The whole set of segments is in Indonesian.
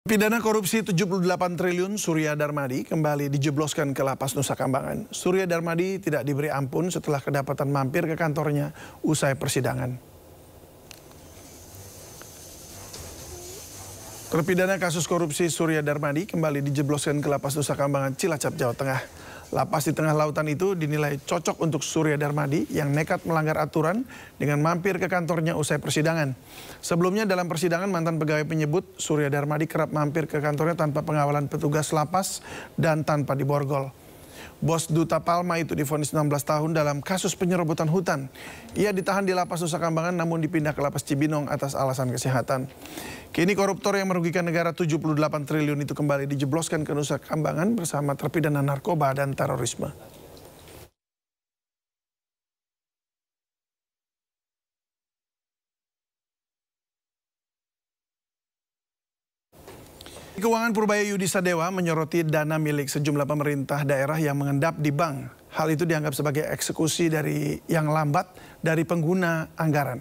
Pidana korupsi 78 triliun Surya Darmadi kembali dijebloskan ke Lapas Nusa Kambangan. Surya Darmadi tidak diberi ampun setelah kedapatan mampir ke kantornya usai persidangan. Terpidana kasus korupsi Surya Darmadi kembali dijebloskan ke Lapas Nusa Kambangan, Cilacap, Jawa Tengah. Lapas di tengah lautan itu dinilai cocok untuk Surya Darmadi yang nekat melanggar aturan dengan mampir ke kantornya usai persidangan. Sebelumnya dalam persidangan mantan pegawai menyebut Surya Darmadi kerap mampir ke kantornya tanpa pengawalan petugas lapas dan tanpa diborgol. Bos Duta Palma itu divonis 16 tahun dalam kasus penyerobotan hutan. Ia ditahan di Lapas Nusa Kambangan namun dipindah ke Lapas Cibinong atas alasan kesehatan. Kini koruptor yang merugikan negara 78 triliun itu kembali dijebloskan ke Nusa Kambangan bersama terpidana narkoba dan terorisme. Keuangan Purbaya Yudi Sadewa menyoroti dana milik sejumlah pemerintah daerah yang mengendap di bank. Hal itu dianggap sebagai eksekusi dari yang lambat dari pengguna anggaran.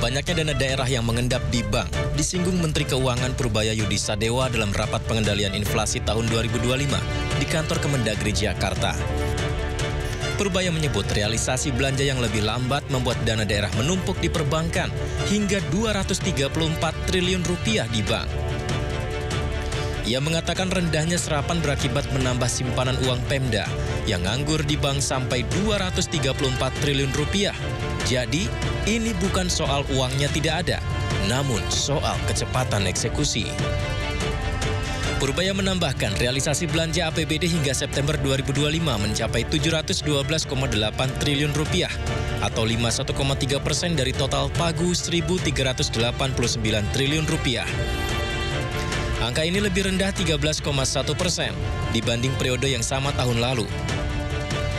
Banyaknya dana daerah yang mengendap di bank disinggung Menteri Keuangan Purbaya Yudi Sadewa dalam rapat pengendalian inflasi tahun 2025 di kantor Kemendagri Jakarta. Purbaya menyebut realisasi belanja yang lebih lambat membuat dana daerah menumpuk di perbankan hingga 234 triliun rupiah di bank. Ia mengatakan rendahnya serapan berakibat menambah simpanan uang Pemda yang nganggur di bank sampai 234 triliun rupiah. Jadi, ini bukan soal uangnya tidak ada, namun soal kecepatan eksekusi. Purbaya menambahkan realisasi belanja APBD hingga September 2025 mencapai 712,8 triliun rupiah atau 51,3% dari total pagu 1.389 triliun rupiah. Angka ini lebih rendah 13,1% dibanding periode yang sama tahun lalu.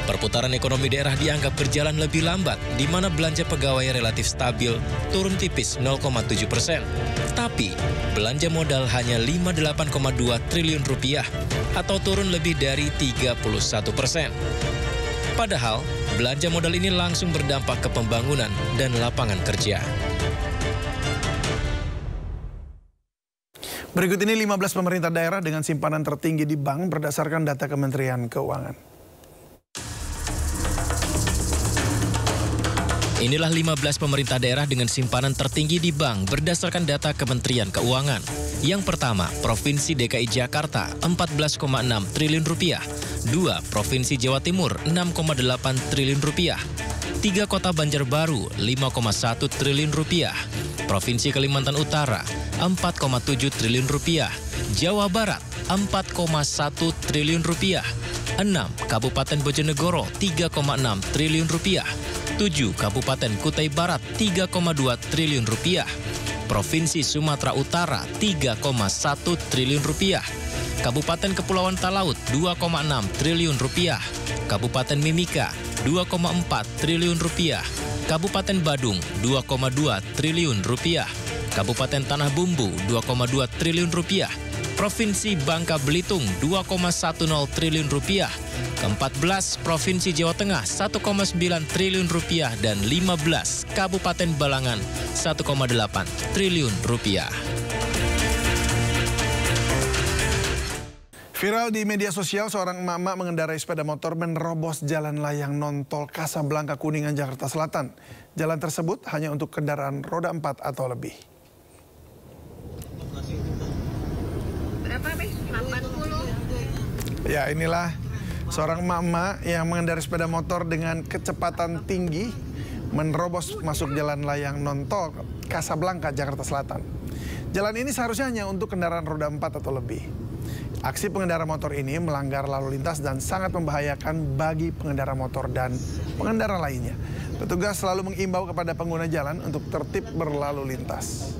Perputaran ekonomi daerah dianggap berjalan lebih lambat, di mana belanja pegawai relatif stabil, turun tipis 0,7%. Tapi, belanja modal hanya 58,2 triliun rupiah, atau turun lebih dari 31%. Padahal, belanja modal ini langsung berdampak ke pembangunan dan lapangan kerja. Berikut ini 15 pemerintah daerah dengan simpanan tertinggi di bank berdasarkan data Kementerian Keuangan. Inilah 15 pemerintah daerah dengan simpanan tertinggi di bank berdasarkan data Kementerian Keuangan. Yang pertama, Provinsi DKI Jakarta 14,6 triliun rupiah. 2. Provinsi Jawa Timur 6,8 triliun rupiah. 3. Kota Banjarbaru 5,1 triliun rupiah. Provinsi Kalimantan Utara 4,7 triliun rupiah. Jawa Barat 4,1 triliun rupiah. 6. Kabupaten Bojonegoro 3,6 triliun rupiah. 7. Kabupaten Kutai Barat 3,2 triliun rupiah. Provinsi Sumatera Utara 3,1 triliun rupiah. Kabupaten Kepulauan Talaut 2,6 triliun rupiah. Kabupaten Mimika 2,4 triliun rupiah. Kabupaten Badung 2,2 triliun rupiah. Kabupaten Tanah Bumbu 2,2 triliun rupiah. Provinsi Bangka Belitung 2,10 triliun rupiah. Ke-14 Provinsi Jawa Tengah 1,9 triliun rupiah dan 15 Kabupaten Balangan 1,8 triliun rupiah. Viral di media sosial, seorang emak-emak mengendarai sepeda motor menerobos jalan layang non-tol Kasablanka Kuningan, Jakarta Selatan. Jalan tersebut hanya untuk kendaraan roda 4 atau lebih. Berapa, Beh? 80. Ya, inilah seorang emak-emak yang mengendarai sepeda motor dengan kecepatan tinggi menerobos masuk jalan layang non-tol Kasablanka, Jakarta Selatan. Jalan ini seharusnya hanya untuk kendaraan roda 4 atau lebih. Aksi pengendara motor ini melanggar lalu lintas dan sangat membahayakan bagi pengendara motor dan pengendara lainnya. Petugas selalu mengimbau kepada pengguna jalan untuk tertib berlalu lintas.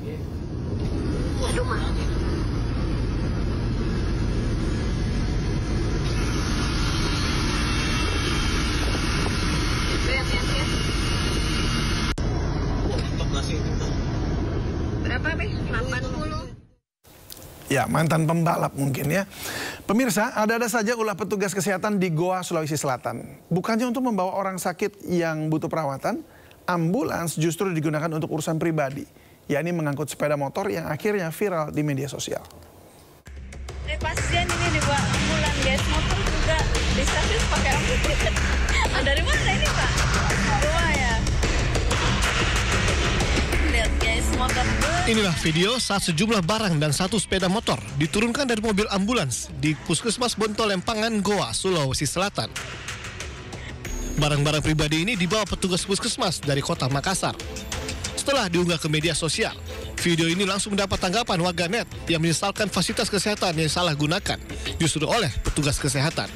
Berapa, Beh? 80. Ya, mantan pembalap mungkin ya. Pemirsa, ada-ada saja ulah petugas kesehatan di Goa, Sulawesi Selatan. Bukannya untuk membawa orang sakit yang butuh perawatan, ambulans justru digunakan untuk urusan pribadi, yakni mengangkut sepeda motor yang akhirnya viral di media sosial. Pasien ini dibawa ambulan, guys. Motor juga diservis pakai ambulan. Dari mana ini, Pak? Dua ya. Lihat, guys, motor. Inilah video saat sejumlah barang dan satu sepeda motor diturunkan dari mobil ambulans di Puskesmas Bontolempangan, Goa, Sulawesi Selatan. Barang-barang pribadi ini dibawa petugas puskesmas dari kota Makassar. Setelah diunggah ke media sosial, video ini langsung mendapat tanggapan warganet yang menyesalkan fasilitas kesehatan yang salah gunakan justru oleh petugas kesehatan.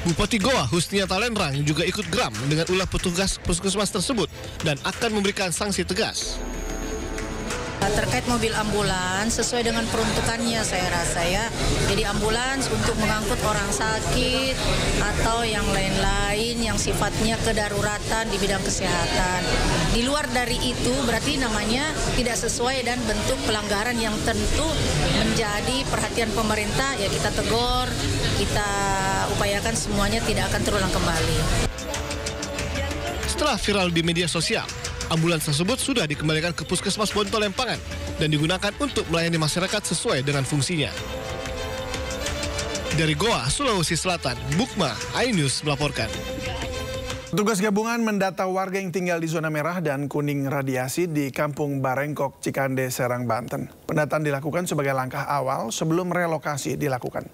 Bupati Goa, Husniata Lenrang, juga ikut geram dengan ulah petugas puskesmas tersebut dan akan memberikan sanksi tegas. Terkait mobil ambulans, sesuai dengan peruntukannya saya rasa ya. Jadi ambulans untuk mengangkut orang sakit atau yang lain-lain yang sifatnya kedaruratan di bidang kesehatan. Di luar dari itu berarti namanya tidak sesuai dan bentuk pelanggaran yang tentu menjadi perhatian pemerintah, ya kita tegur, kita upayakan semuanya tidak akan terulang kembali. Setelah viral di media sosial, ambulans tersebut sudah dikembalikan ke Puskesmas Bontolempangan dan digunakan untuk melayani masyarakat sesuai dengan fungsinya. Dari Goa, Sulawesi Selatan, Bukma, iNews melaporkan. Petugas gabungan mendata warga yang tinggal di zona merah dan kuning radiasi di Kampung Barengkok, Cikande, Serang, Banten. Pendataan dilakukan sebagai langkah awal sebelum relokasi dilakukan.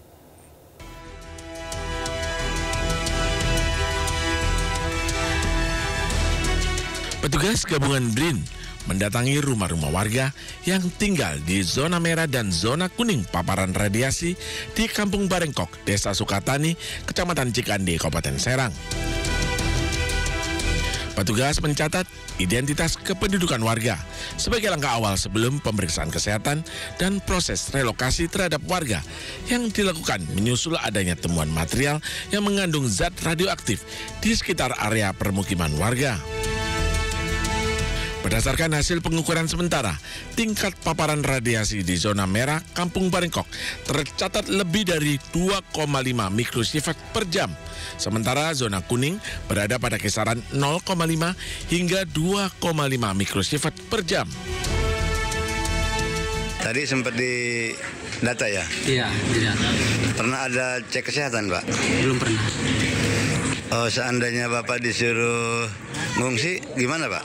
Petugas gabungan BRIN mendatangi rumah-rumah warga yang tinggal di zona merah dan zona kuning paparan radiasi di Kampung Barengkok, Desa Sukatani, Kecamatan Cikande, Kabupaten Serang. Petugas mencatat identitas kependudukan warga sebagai langkah awal sebelum pemeriksaan kesehatan dan proses relokasi terhadap warga yang dilakukan menyusul adanya temuan material yang mengandung zat radioaktif di sekitar area permukiman warga. Berdasarkan hasil pengukuran sementara, tingkat paparan radiasi di zona merah Kampung Barengkok tercatat lebih dari 2,5 mikrosievert per jam. Sementara zona kuning berada pada kisaran 0,5 hingga 2,5 mikrosievert per jam. Tadi sempat di data ya? Iya, tidak. Pernah ada cek kesehatan, Pak? Belum pernah. Oh, seandainya Bapak disuruh ngungsi, gimana, Pak?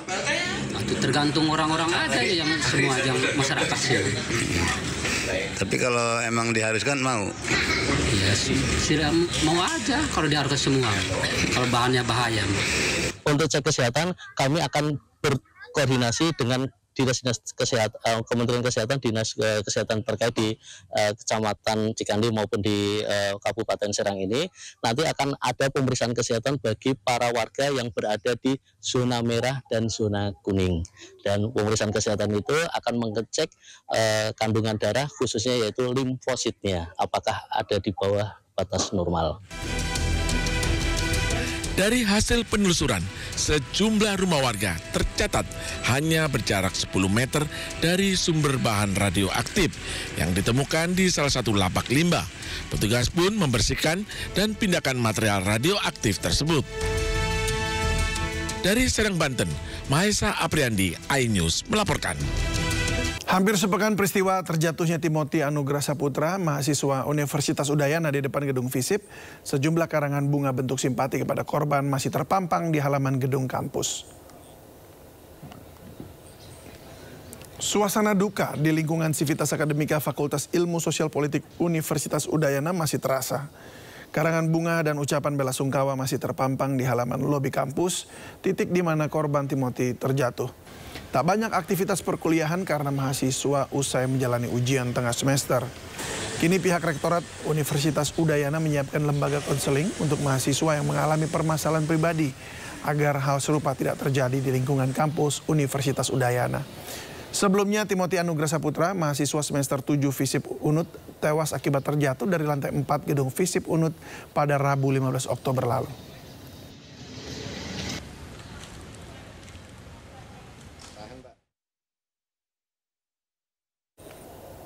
Itu tergantung orang-orang aja yang semua yang masyarakat sih. Tapi kalau emang diharuskan mau? Ya sih, mau aja kalau diharuskan semua. Kalau bahannya bahaya. Untuk cek kesehatan, kami akan berkoordinasi dengan Dinas Kesehatan, Kementerian Kesehatan, Dinas Kesehatan terkait di Kecamatan Cikande maupun di Kabupaten Serang ini. Nanti akan ada pemeriksaan kesehatan bagi para warga yang berada di zona merah dan zona kuning. Dan pemeriksaan kesehatan itu akan mengecek kandungan darah khususnya yaitu limfositnya, apakah ada di bawah batas normal. Dari hasil penelusuran, sejumlah rumah warga tercatat hanya berjarak 10 meter dari sumber bahan radioaktif yang ditemukan di salah satu lapak limbah. Petugas pun membersihkan dan pindahkan material radioaktif tersebut. Dari Serang, Banten, Mahesa Apriandi, iNews melaporkan. Hampir sepekan peristiwa terjatuhnya Timothy Anugrah Saputra, mahasiswa Universitas Udayana di depan gedung FISIP, sejumlah karangan bunga bentuk simpati kepada korban masih terpampang di halaman gedung kampus. Suasana duka di lingkungan Sivitas Akademika Fakultas Ilmu Sosial Politik Universitas Udayana masih terasa. Karangan bunga dan ucapan bela sungkawa masih terpampang di halaman lobi kampus, titik di mana korban Timothy terjatuh. Tak banyak aktivitas perkuliahan karena mahasiswa usai menjalani ujian tengah semester. Kini pihak Rektorat Universitas Udayana menyiapkan lembaga konseling untuk mahasiswa yang mengalami permasalahan pribadi agar hal serupa tidak terjadi di lingkungan kampus Universitas Udayana. Sebelumnya, Timothy Anugrah Saputra, mahasiswa semester 7 FISIP Unut, tewas akibat terjatuh dari lantai 4 gedung FISIP Unut pada Rabu 15 Oktober lalu.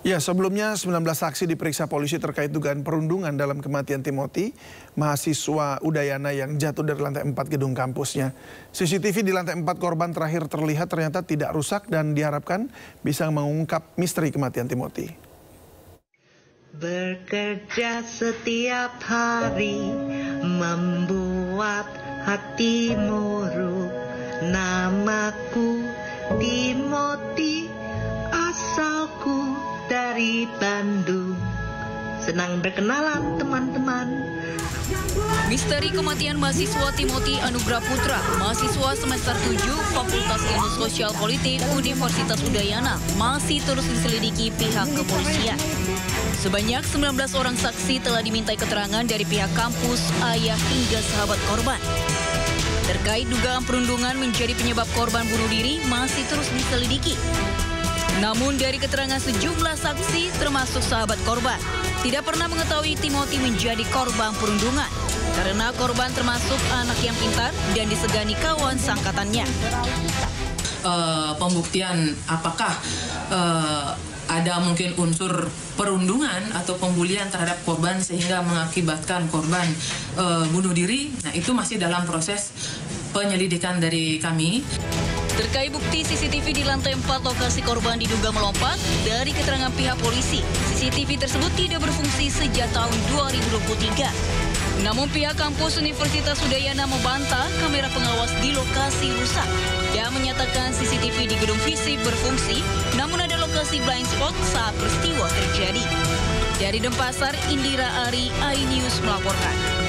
Ya, sebelumnya 19 saksi diperiksa polisi terkait dugaan perundungan dalam kematian Timothy, mahasiswa Udayana yang jatuh dari lantai 4 gedung kampusnya. CCTV di lantai 4 korban terakhir terlihat ternyata tidak rusak dan diharapkan bisa mengungkap misteri kematian Timothy. Bekerja setiap hari membuat hati murung. Namaku Timothy, asalku dari Bandung. Senang berkenalan teman-teman. Misteri kematian mahasiswa Timothy Anugrah Putra, mahasiswa semester 7 Fakultas Ilmu Sosial Politik Universitas Udayana, masih terus diselidiki pihak kepolisian. Sebanyak 19 orang saksi telah dimintai keterangan dari pihak kampus, ayah hingga sahabat korban. Terkait dugaan perundungan menjadi penyebab korban bunuh diri masih terus diselidiki. Namun dari keterangan sejumlah saksi termasuk sahabat korban, tidak pernah mengetahui Timothy menjadi korban perundungan. Karena korban termasuk anak yang pintar dan disegani kawan sangkatannya. Pembuktian apakah ada mungkin unsur perundungan atau pembulian terhadap korban sehingga mengakibatkan korban bunuh diri, nah itu masih dalam proses penyelidikan dari kami. Terkait bukti CCTV di lantai 4 lokasi korban diduga melompat, dari keterangan pihak polisi, CCTV tersebut tidak berfungsi sejak tahun 2023. Namun pihak kampus Universitas Udayana membantah kamera pengawas di lokasi rusak dan menyatakan CCTV di gedung fisik berfungsi, namun ada lokasi blind spot saat peristiwa terjadi. Dari Denpasar, Indira Ari, iNews melaporkan.